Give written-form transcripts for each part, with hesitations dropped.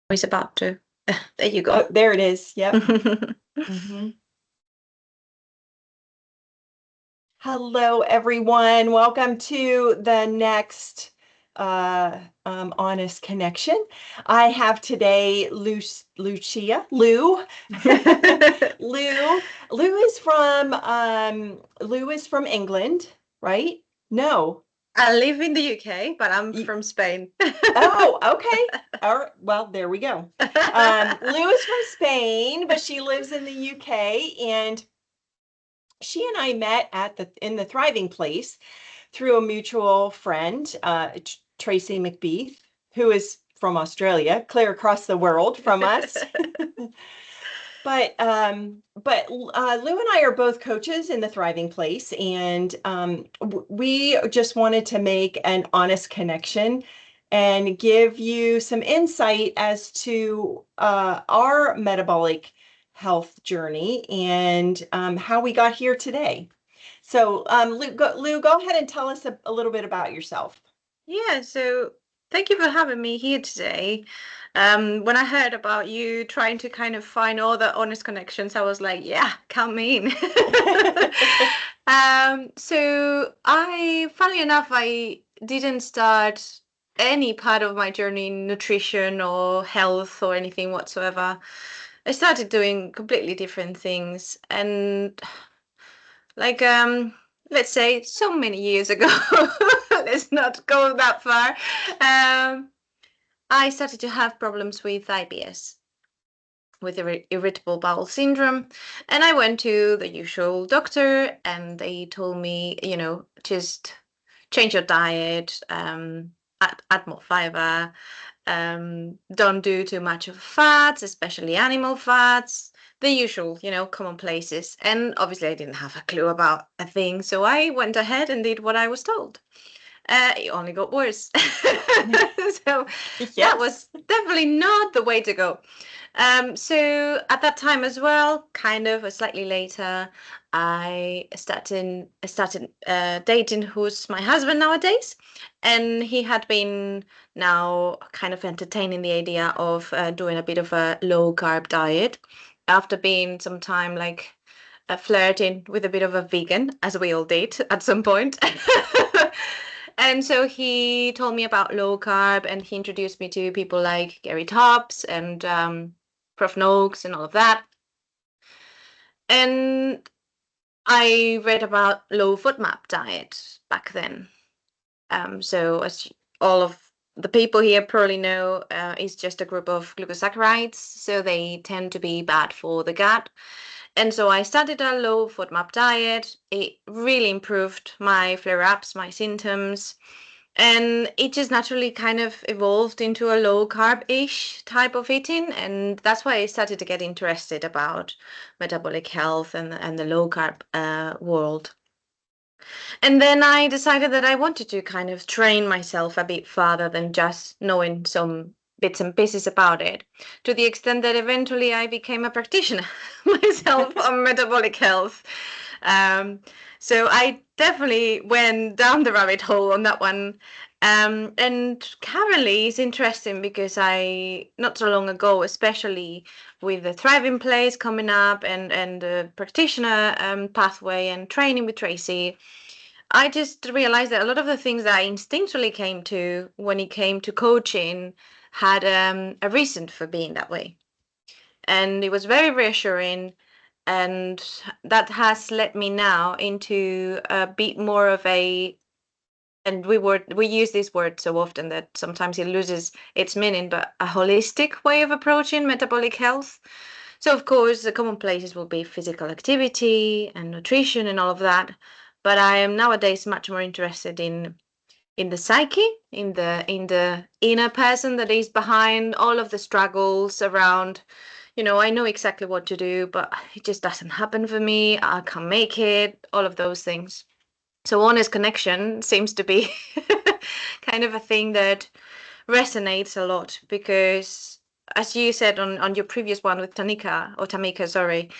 He's about to. There you Oh, go. there it is. Yep. hmm Hello, everyone. Welcome to the next Honest Connection. I have today Lou. Lou is from England, right? No. I live in the UK, but I'm Y- from Spain. Oh, okay. All right. Well, there we go. Lou is from Spain, but she lives in the UK, and she and I met in the Thriving Place through a mutual friend, Tracy McBeath, who is from Australia, clear across the world from us. But Lou and I are both coaches in the Thriving Place, and we just wanted to make an honest connection and give you some insight as to our metabolic health journey and how we got here today. So, Lou, go ahead and tell us a little bit about yourself. Yeah, so thank you for having me here today. When I heard about you trying to kind of find all the honest connections, I was like, yeah, count me in. So funnily enough, I didn't start any part of my journey in nutrition or health or anything whatsoever. I started doing completely different things, and like let's say so many years ago, let's not go that far. I started to have problems with IBS, with irritable bowel syndrome, and I went to the usual doctor, and they told me, just change your diet, add more fiber, don't do too much of fats, especially animal fats, the usual, common places. And obviously, I didn't have a clue about a thing, so I went ahead and did what I was told. It only got worse. So that Yes. was definitely not the way to go. So at that time as well, kind of slightly later, I started dating who's my husband nowadays, and he had been now kind of entertaining the idea of doing a bit of a low carb diet after being some time like flirting with a bit of a vegan, as we all did at some point. And so he told me about low carb, and he introduced me to people like Gary Tops and Prof. Noakes and all of that. And I read about low FODMAP diet back then. So as all of the people here probably know, is just a group of glucosaccharides, so they tend to be bad for the gut. And so I started a low FODMAP diet. It really improved my flare-ups, my symptoms, and it just naturally kind of evolved into a low carb-ish type of eating. And that's why I started to get interested about metabolic health and the low carb world. And then I decided that I wanted to kind of train myself a bit further than just knowing some bits and pieces about it, to the extent that eventually I became a practitioner myself on metabolic health. Um, so I definitely went down the rabbit hole on that one. And currently it's interesting because I, not so long ago, especially with the Thriving Place coming up and the practitioner pathway and training with Tracy, I just realized that a lot of the things that I instinctually came to when it came to coaching had a reason for being that way. And it was very reassuring. And that has led me now into a bit more of a, and we use this word so often that sometimes it loses its meaning, but a holistic way of approaching metabolic health. So of course the common places will be physical activity and nutrition and all of that. But I am nowadays much more interested in the psyche, in the inner person that is behind all of the struggles around, I know exactly what to do, but it just doesn't happen for me. I can't make it, all of those things. So honest connection seems to be kind of a thing that resonates a lot because, as you said on your previous one with Tamika, sorry,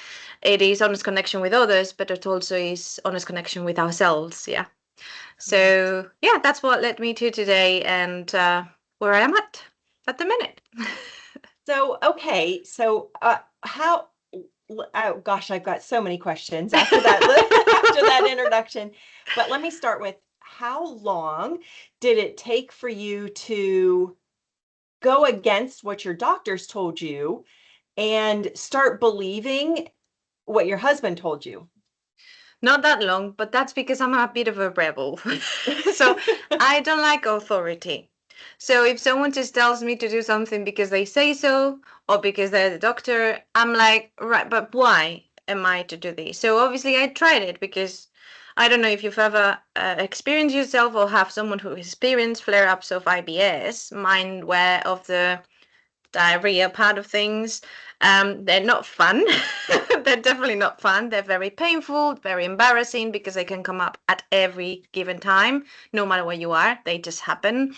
it is honest connection with others, but it also is honest connection with ourselves. Yeah. Correct. So yeah, that's what led me to today and where I am at the minute. So, okay. So, how, oh gosh, I've got so many questions after that, after that introduction. But let me start with, how long did it take for you to go against what your doctors told you and start believing what your husband told you? Not that long, but that's because I'm a bit of a rebel. So I don't like authority. So if someone just tells me to do something because they say so or because they're the doctor, I'm like, right, but why am I to do this? So obviously I tried it because I don't know if you've ever experienced yourself or have someone who experienced flare-ups of IBS. Mine were of the diarrhea part of things. They're not fun. They're definitely not fun. They're very painful, very embarrassing because they can come up at every given time, no matter where you are. They just happen.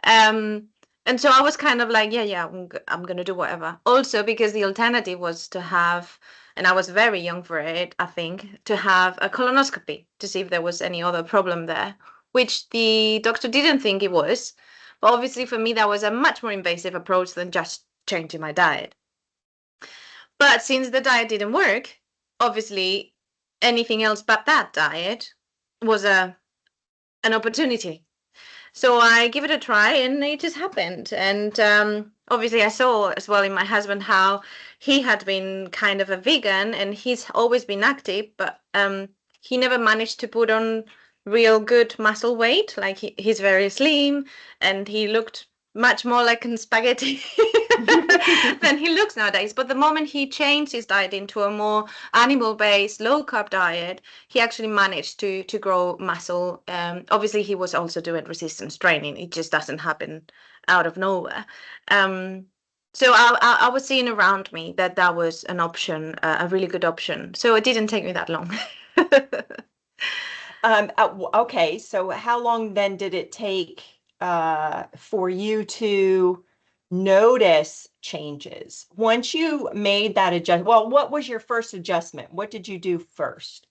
Um, and so I was kind of like, yeah, I'm gonna do whatever. Also because the alternative was to have, and I was very young for it, I think, to have a colonoscopy to see if there was any other problem there, which the doctor didn't think it was. But obviously for me, that was a much more invasive approach than just changing my diet. But since the diet didn't work, obviously anything else but that diet was an opportunity. So I give it a try and it just happened. And obviously I saw as well in my husband how he had been kind of a vegan and he's always been active, but he never managed to put on real good muscle weight. Like he's very slim and he looked much more like a spaghetti than he looks nowadays. But the moment he changed his diet into a more animal-based, low-carb diet, he actually managed to grow muscle. Obviously, he was also doing resistance training. It just doesn't happen out of nowhere. Um, so I was seeing around me that that was an option, a really good option. So it didn't take me that long. Okay, so how long then did it take for you to notice changes? Once you made that adjustment, well, what was your first adjustment? What did you do first?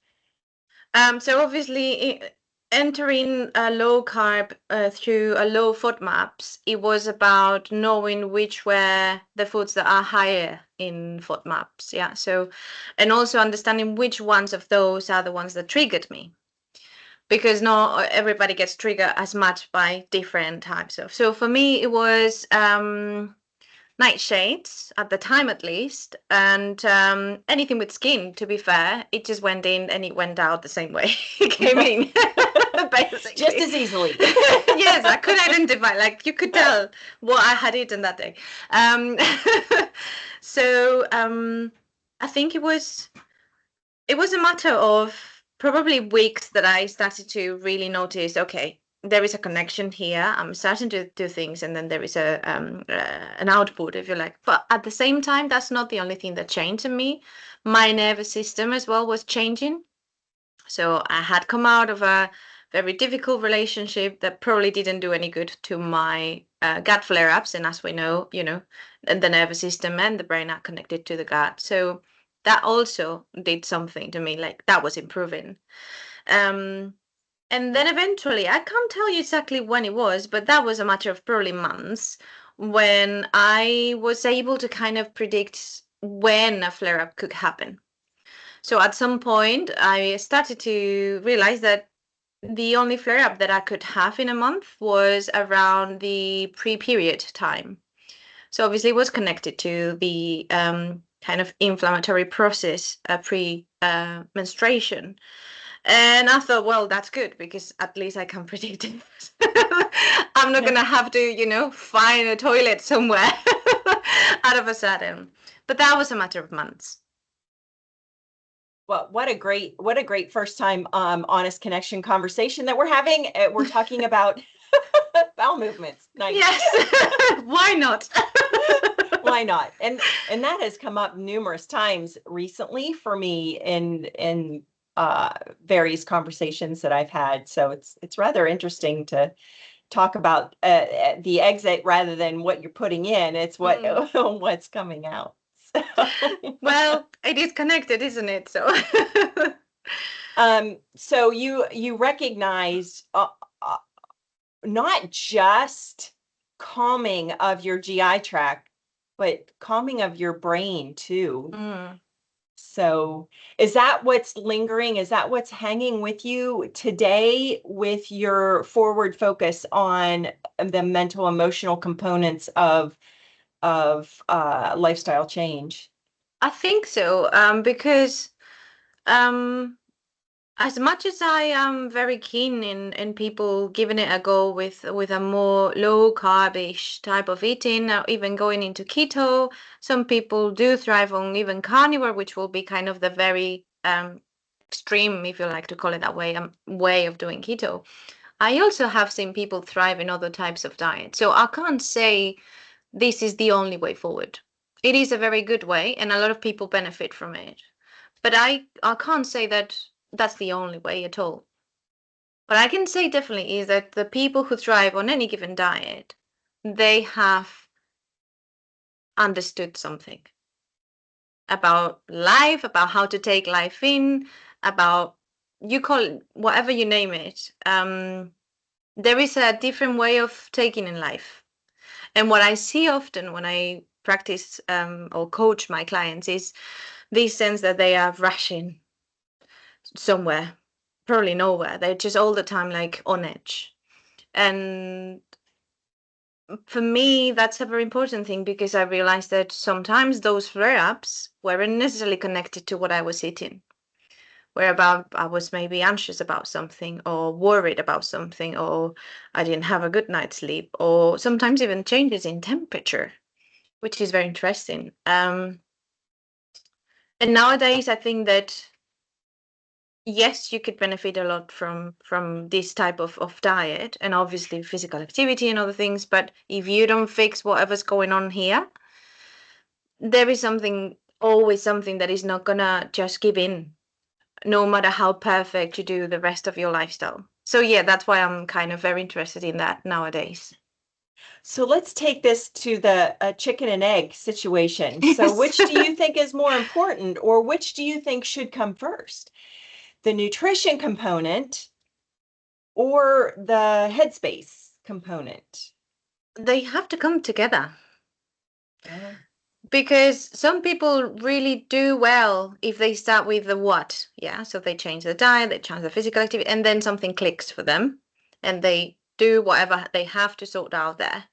So obviously, entering a low carb through a low FODMAPs, it was about knowing which were the foods that are higher in FODMAPs. Yeah. So, and also understanding which ones of those are the ones that triggered me, because not everybody gets triggered as much by different types of. So for me, it was nightshades at the time at least, and anything with skin, to be fair, it just went in and it went out the same way it came in. Just Basically. as easily. Yes, I could identify, like you could tell what I had eaten that day. um, so I think it was a matter of probably weeks that I started to really notice, okay, there is a connection here. I'm starting to do things, and then there is an output, if you like. But at the same time, that's not the only thing that changed in me. My nervous system as well was changing. So I had come out of a very difficult relationship that probably didn't do any good to my gut flare-ups. And as we know, and the nervous system and the brain are connected to the gut. So that also did something to me, like that was improving. Um, and then eventually, I can't tell you exactly when it was, but that was a matter of probably months when I was able to kind of predict when a flare-up could happen. So at some point, I started to realize that the only flare up that I could have in a month was around the pre-period time. So obviously, it was connected to the kind of inflammatory process pre-menstruation. And I thought, well, that's good because at least I can predict it. I'm not gonna have to, find a toilet somewhere out of a sudden. But that was a matter of months. Well, what a great first time honest connection conversation that we're having. We're talking about bowel movements. Nice. Yes. Why not? Why not? And that has come up numerous times recently for me in various conversations that I've had. So it's rather interesting to talk about the exit rather than what you're putting in. It's what Mm. what's coming out. So, Well, it is connected, isn't it? So, so you recognize not just calming of your GI tract, but calming of your brain too. Mm. So is that what's lingering? Is that what's hanging with you today with your forward focus on the mental emotional components of lifestyle change? I think so, because um, as much as I am very keen in people giving it a go with a more low carbish type of eating, or even going into keto, some people do thrive on even carnivore, which will be kind of the very extreme, if you like to call it that way of doing keto. I also have seen people thrive in other types of diet, so I can't say this is the only way forward. It is a very good way, and a lot of people benefit from it. But I can't say that that's the only way at all. What I can say definitely is that the people who thrive on any given diet, they have understood something about life, about how to take life in, about you call it whatever you name it. There is a different way of taking in life. And what I see often when I practice or coach my clients is this sense that they are rushing somewhere, probably nowhere. They're just all the time like on edge. And for me, that's a very important thing because I realized that sometimes those flare ups weren't necessarily connected to what I was eating. Whereabout I was maybe anxious about something or worried about something, or I didn't have a good night's sleep, or sometimes even changes in temperature, which is very interesting. And nowadays, I think that yes, you could benefit a lot from this type of diet and obviously physical activity and other things. But if you don't fix whatever's going on here, there is something always something that is not gonna just give in, no matter how perfect you do the rest of your lifestyle. So yeah, that's why I'm kind of very interested in that nowadays. So let's take this to the chicken and egg situation. So Yes. which do you think is more important, or which do you think should come first? The nutrition component or the headspace component? They have to come together. Yeah. Because some people really do well if they start with the what, yeah. So they change the diet, they change the physical activity, and then something clicks for them, and they do whatever they have to sort out there.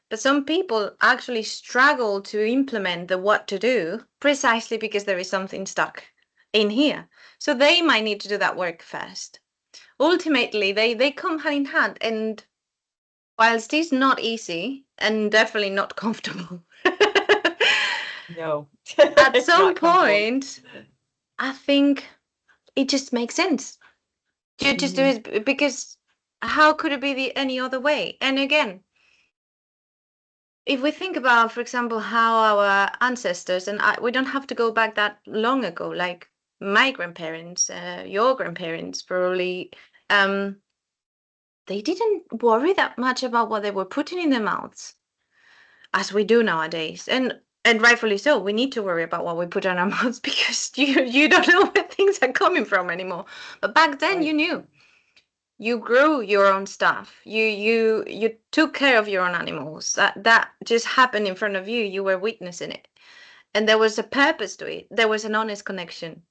But some people actually struggle to implement the what to do precisely because there is something stuck in here. So they might need to do that work first. Ultimately, they come hand in hand, and whilst it's not easy and definitely not comfortable. No, At it's some not comfortable. point, I think it just makes sense. You just do Mhm. it because how could it be any other way? And again, if we think about, for example, how our ancestors, and we don't have to go back that long ago, like my grandparents, your grandparents probably, um, they didn't worry that much about what they were putting in their mouths as we do nowadays. And rightfully so, we need to worry about what we put in our mouths because you don't know where things are coming from anymore. But back then you Right. knew. You grew your own stuff. You took care of your own animals. That just happened in front of you. You were witnessing it. And there was a purpose to it. There was an honest connection,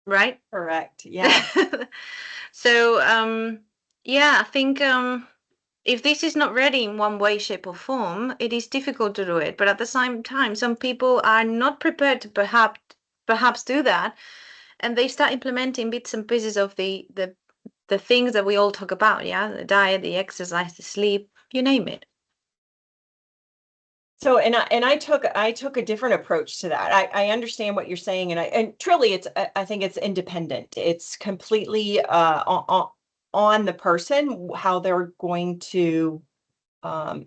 right? Correct. Yeah. So yeah, I think if this is not ready in one way, shape, or form, it is difficult to do it. But at the same time, some people are not prepared to perhaps do that, and they start implementing bits and pieces of the things that we all talk about. Yeah, the diet, the exercise, the sleep, you name it. So, and I took a different approach to that. I understand what you're saying, and truly, I think it's independent. It's completely on the person how they're going to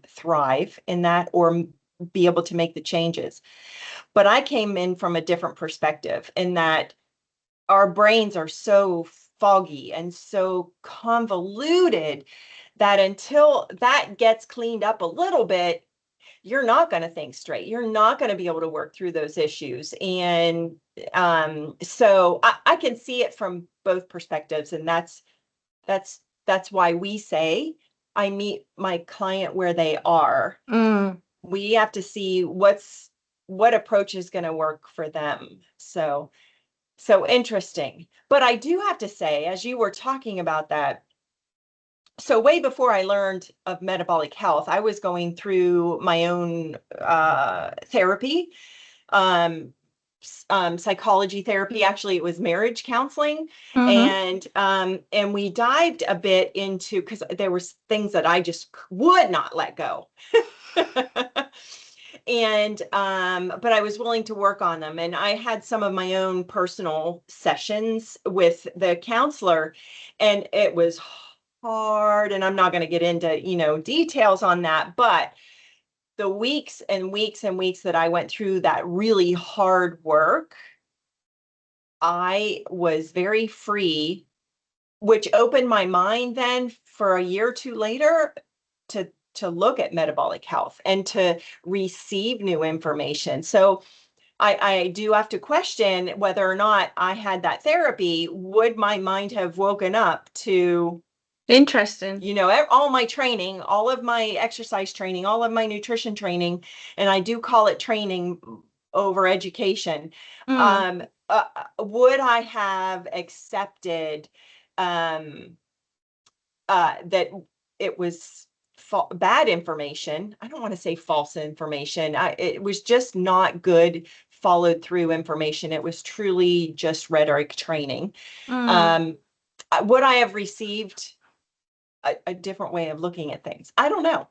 thrive in that or be able to make the changes. But I came in from a different perspective in that our brains are so foggy and so convoluted that until that gets cleaned up a little bit, you're not going to think straight. You're not going to be able to work through those issues. And so I can see it from both perspectives. And that's why we say I meet my client where they are. Mm. we have to see what approach is going to work for them. So interesting. But I do have to say, as you were talking about that, so way before I learned of metabolic health, I was going through my own therapy, um, psychology therapy. Actually, it was marriage counseling, Mm-hmm. and we dived a bit into, because there was things that I just would not let go. And but I was willing to work on them, and I had some of my own personal sessions with the counselor, and it was hard, and I'm not going to get into, details on that, but the weeks and weeks and weeks that I went through that really hard work, I was very free, which opened my mind then for a year or two later to look at metabolic health and to receive new information. So I do have to question whether or not I had that therapy, would my mind have woken up to, Interesting. all my training, all of my exercise training, all of my nutrition training, and I do call it training over education. Mm. Would I have accepted um, that it was bad information? I don't want to say false information. It was just not good followed through information. It was truly just rhetoric training. Mm. Um, would I have received a different way of looking at things? I don't know.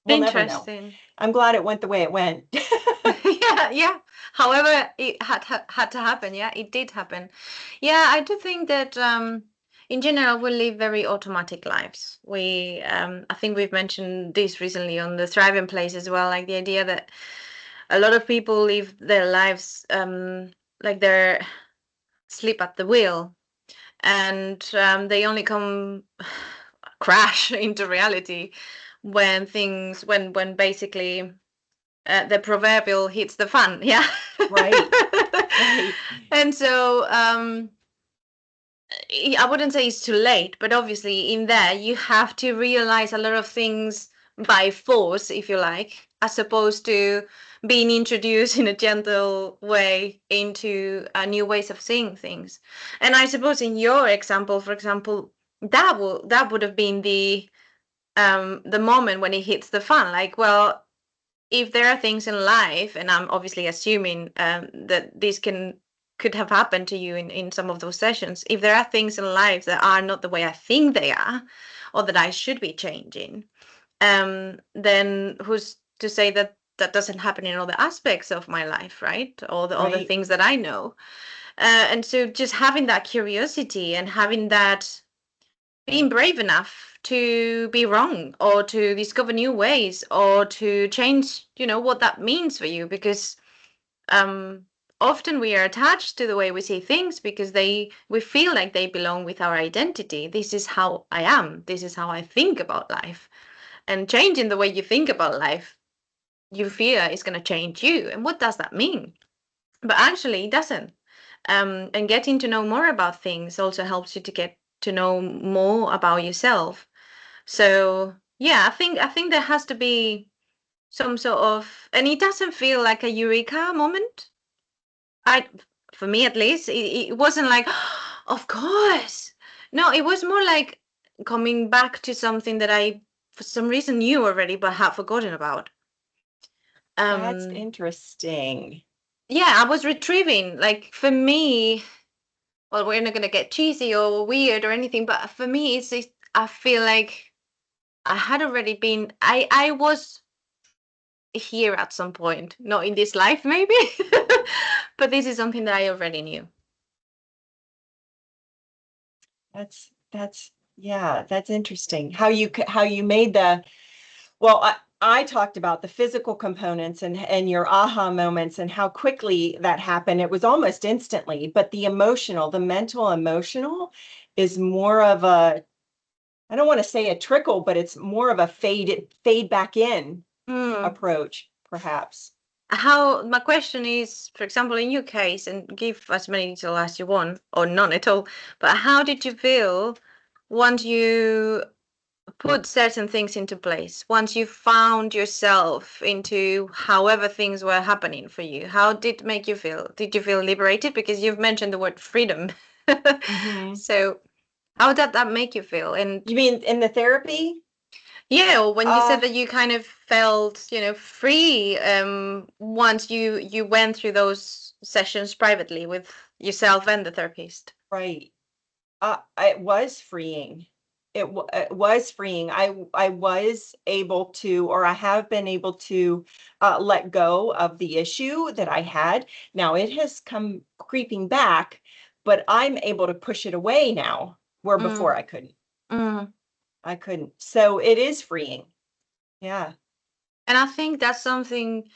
We'll never know. Interesting. I'm glad it went the way it went. Yeah, yeah. However, it had to happen. Yeah, it did happen. Yeah, I do think that in general we live very automatic lives. I think we've mentioned this recently on the Thriving Place as well, like the idea that a lot of people live their lives like they're sleep at the wheel, and they only come crash into reality when basically the proverbial hits the fan. Yeah. Right, right, And so I wouldn't say it's too late, but obviously in there you have to realize a lot of things by force, if you like, as opposed to being introduced in a gentle way into new ways of seeing things. And I suppose in your example, for example, that would have been the moment when it hits the fan. Like, well, if there are things in life, and I'm obviously assuming that this could have happened to you in some of those sessions, if there are things in life that are not the way I think they are, or that I should be changing, then who's to say that that doesn't happen in other aspects of my life, right? Or the other right. things that I know. And so just having that curiosity and having that being brave enough to be wrong or to discover new ways or to change, what that means for you, because um often we are attached to the way we see things because we feel like they belong with our identity. This is how I am, this is how I think about life. And changing the way you think about life, you fear is going to change you. And what does that mean? But actually it doesn't. And getting to know more about things also helps you to get to know more about yourself. So yeah, I think there has to be some sort of, and it doesn't feel like a eureka moment. I, for me at least, it wasn't like, of course. No, it was more like coming back to something that I, for some reason, knew already but had forgotten about. That's Um, interesting. yeah, I was retrieving. Like for me, well, we're not gonna get cheesy or weird or anything, but for me, I feel like I had already been. I was here at some point, not in this life maybe, but this is something that I already knew. That's yeah, that's interesting. How you made the well, I talked about the physical components and your aha moments and how quickly that happened. It was almost instantly, but the emotional, the mental emotional is more of a, I don't want to say a trickle, but it's more of a fade back in Hmm. approach, perhaps. How my question is, for example, in your case, and give as many detail as you want or none at all, but how did you feel once you put certain things into place, once you found yourself into however things were happening for you, how did it make you feel? Did you feel liberated? Because you've mentioned the word freedom. Mm-hmm. So how did that make you feel? And You mean in the therapy? yeah, or when you said Uh, that you kind of felt, free, once you went through those sessions privately with yourself and the therapist. right. It was freeing. It was freeing. I was able to, or I have been able to, let go of the issue that I had. Now it has come creeping back, but I'm able to push it away now, where before Mm, I couldn't. mm. I couldn't. So it is freeing. Yeah. And I think that's something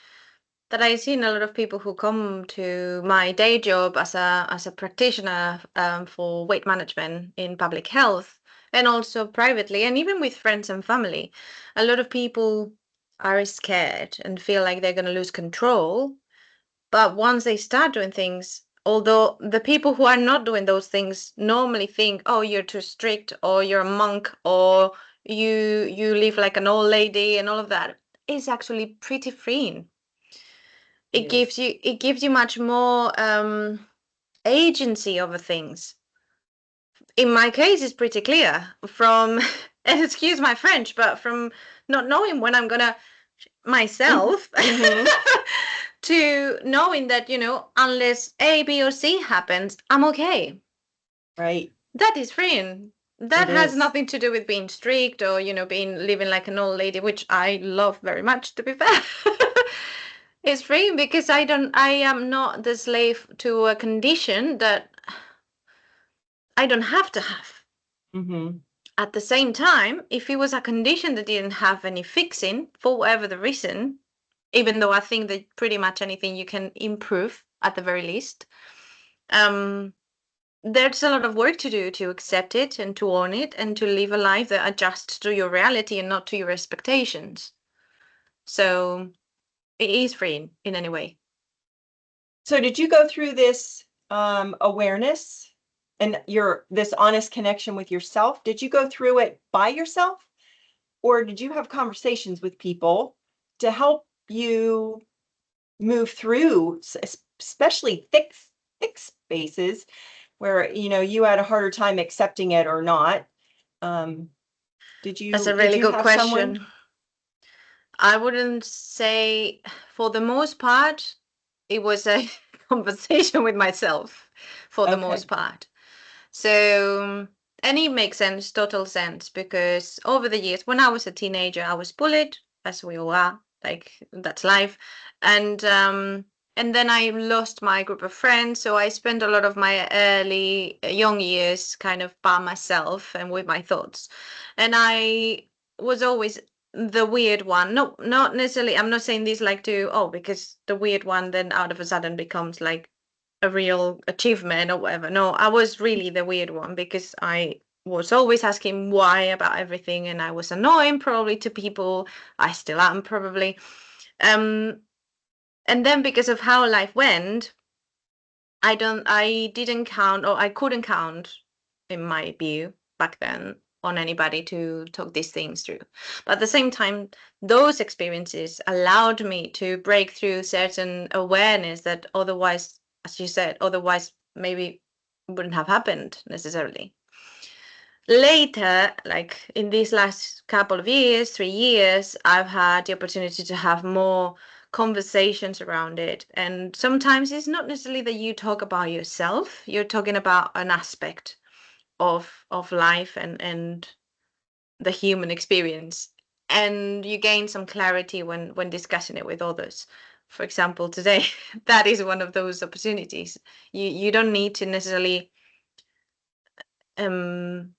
that I've seen a lot of people who come to my day job as a practitioner, for weight management in public health, and also privately, and even with friends and family. A lot of people are scared and feel like they're going to lose control. But once they start doing things, although the people who are not doing those things normally think, oh, you're too strict, or you're a monk, or you live like an old lady, and all of that, is actually pretty freeing. It is. It gives you much more agency over things. In my case, it's pretty clear from, and excuse my French, but from not knowing when I'm gonna myself, Mm-hmm. to knowing that, unless A, B, or C happens, I'm okay. Right. That is freeing. It That has is. nothing to do with being strict, or, being living like an old lady, which I love very much, to be fair. It's freeing because I am not the slave to a condition that I don't have to have. Mm-hmm. At the same time, if it was a condition that didn't have any fixing for whatever the reason, even though I think that pretty much anything you can improve at the very least, um, there's a lot of work to do to accept it and to own it and to live a life that adjusts to your reality and not to your expectations. So it is freeing in any way. So did you go through this awareness and your this honest connection with yourself? Did you go through it by yourself, or did you have conversations with people to help you move through, especially thick spaces where you had a harder time accepting it or not? Um, did That's you a did really you good have someone? question. I wouldn't say, for the most part, it was a conversation with myself, for the most Okay. part. So, and it makes sense, total sense, because over the years, when I was a teenager, I was bullied, as we all are, like that's life. And and then I lost my group of friends, so I spent a lot of my early young years kind of by myself and with my thoughts. And I was always the weird one. No, not necessarily. I'm not saying this like to, oh, because the weird one then out of a sudden becomes like a real achievement or whatever. No, I was really the weird one because I was always asking why about everything, and I was annoying probably to people. I still am probably. Um, and then because of how life went, I didn't count, or I couldn't count, in my view back then, on anybody to talk these things through. But at the same time, those experiences allowed me to break through certain awareness that otherwise, as you said, otherwise maybe wouldn't have happened necessarily. Later, like in these last couple of years, 3 years, I've had the opportunity to have more conversations around it. And sometimes it's not necessarily that you talk about yourself, you're talking about an aspect of life and the human experience. And you gain some clarity when discussing it with others. For example, today, that is one of those opportunities. You don't need to necessarily um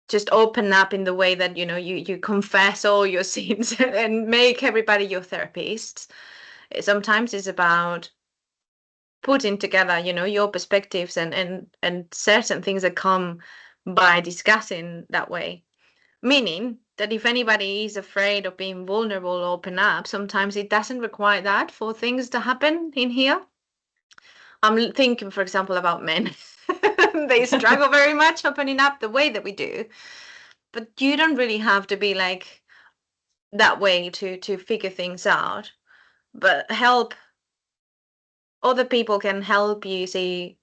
just open up in the way that you confess all your sins and make everybody your therapist. Sometimes it's about putting together your perspectives and certain things that come by discussing that way, meaning that if anybody is afraid of being vulnerable or open up, sometimes it doesn't require that for things to happen in here. I'm thinking, for example, about men. They struggle very much opening up the way that we do. but you don't really have to be like that way to figure things out. But help other people can help you see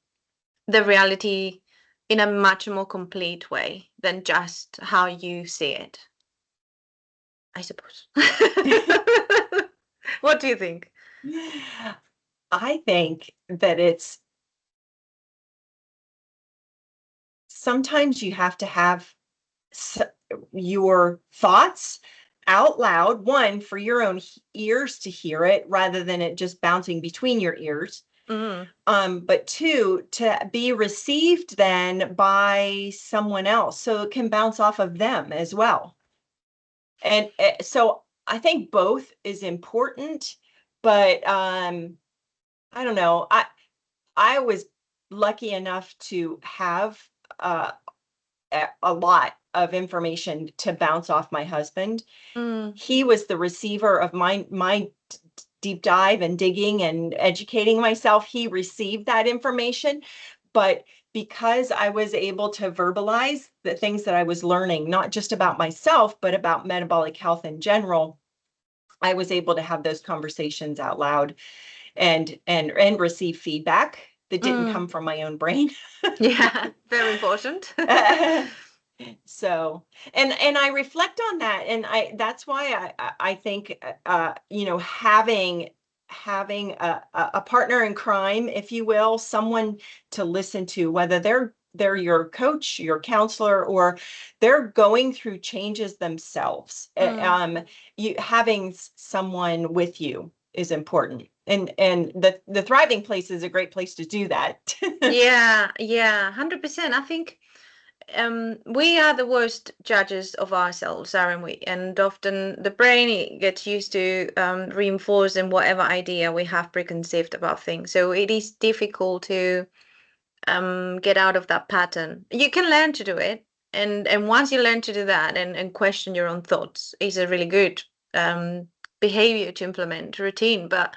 the reality in a much more complete way than just how you see it, I suppose. What do you think? I think that it's sometimes you have to have your thoughts out loud, one for your own ears to hear it rather than it just bouncing between your ears. Mm. But two, to be received then by someone else so it can bounce off of them as well. And so I think both is important, but I don't know. I was lucky enough to have uh, a lot of information to bounce off my husband. Mm. He was the receiver of my deep dive and digging and educating myself. He received that information, but because I was able to verbalize the things that I was learning, not just about myself, but about metabolic health in general, I was able to have those conversations out loud and receive feedback that didn't Mm. come from my own brain. Yeah, very important. So, and I reflect on that, and that's why I think having a partner in crime, if you will, someone to listen to, whether they're your coach, your counselor, or they're going through changes themselves. Mm. You having someone with you is important, and the Thriving Place is a great place to do that. Yeah, yeah, 100%. I think we are the worst judges of ourselves, aren't we? And often the brain gets used to reinforcing whatever idea we have preconceived about things. So it is difficult to get out of that pattern. You can learn to do it, and once you learn to do that and question your own thoughts, is a really good behavior to implement routine. But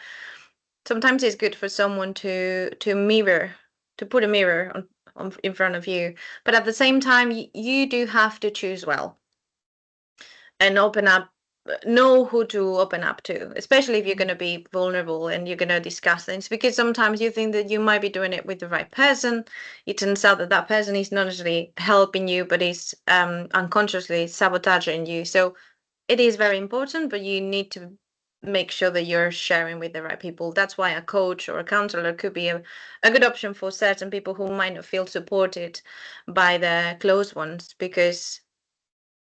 sometimes it's good for someone to mirror, to put a mirror on in front of you, but at the same time you do have to choose well and open up, know who to open up to, especially if you're going to be vulnerable and you're going to discuss things, because sometimes you think that you might be doing it with the right person. It turns out that that person is not necessarily helping you, but is unconsciously sabotaging you. So it is very important, but you need to make sure that you're sharing with the right people. That's why a coach or a counselor could be a good option for certain people who might not feel supported by their close ones, because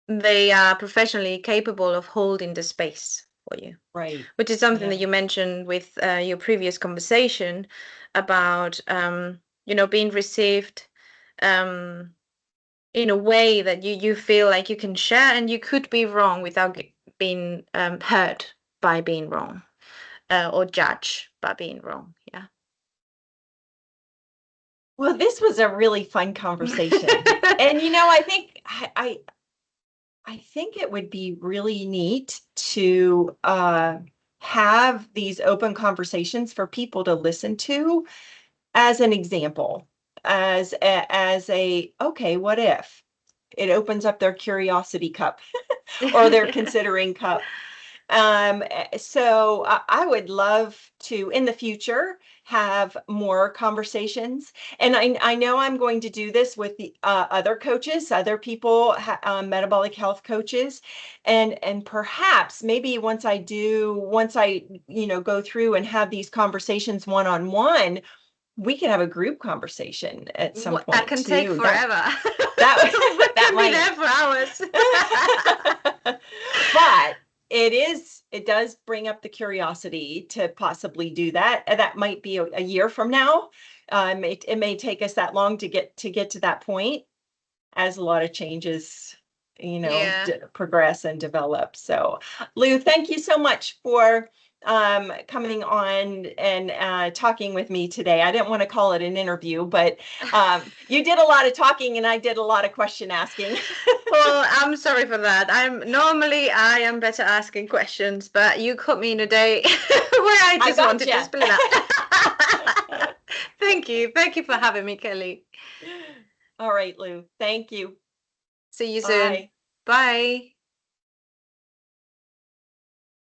they are professionally capable of holding the space for you, Right. which is something Yeah. that you mentioned with your previous conversation about, being received um, in a way that you feel like you can share and you could be wrong without being hurt by being wrong, or judged by being wrong. Yeah. Well, this was a really fun conversation. And I think it would be really neat to have these open conversations for people to listen to as an example, as a okay, what if? It opens up their curiosity cup or their considering cup. So I would love to, in the future, have more conversations. And I know I'm going to do this with the other coaches, other people, metabolic health coaches, and perhaps maybe once I go through and have these conversations one on one, we could have a group conversation at some That point can take too. forever. We That can be might. there for hours. But it does bring up the curiosity to possibly do that. And that might be a year from now. It may take us that long to get to that point, as a lot of changes, Yeah. progress and develop. So, Lou, thank you so much for coming on and talking with me today. I didn't want to call it an interview, but you did a lot of talking and I did a lot of question asking. Well, I'm sorry for that. I am better asking questions, but you caught me in a day where I I just wanted to gotcha. spill it out. Thank you. Thank you for having me, Kelly. All right, Lou. Thank you. See you soon. Bye. Bye.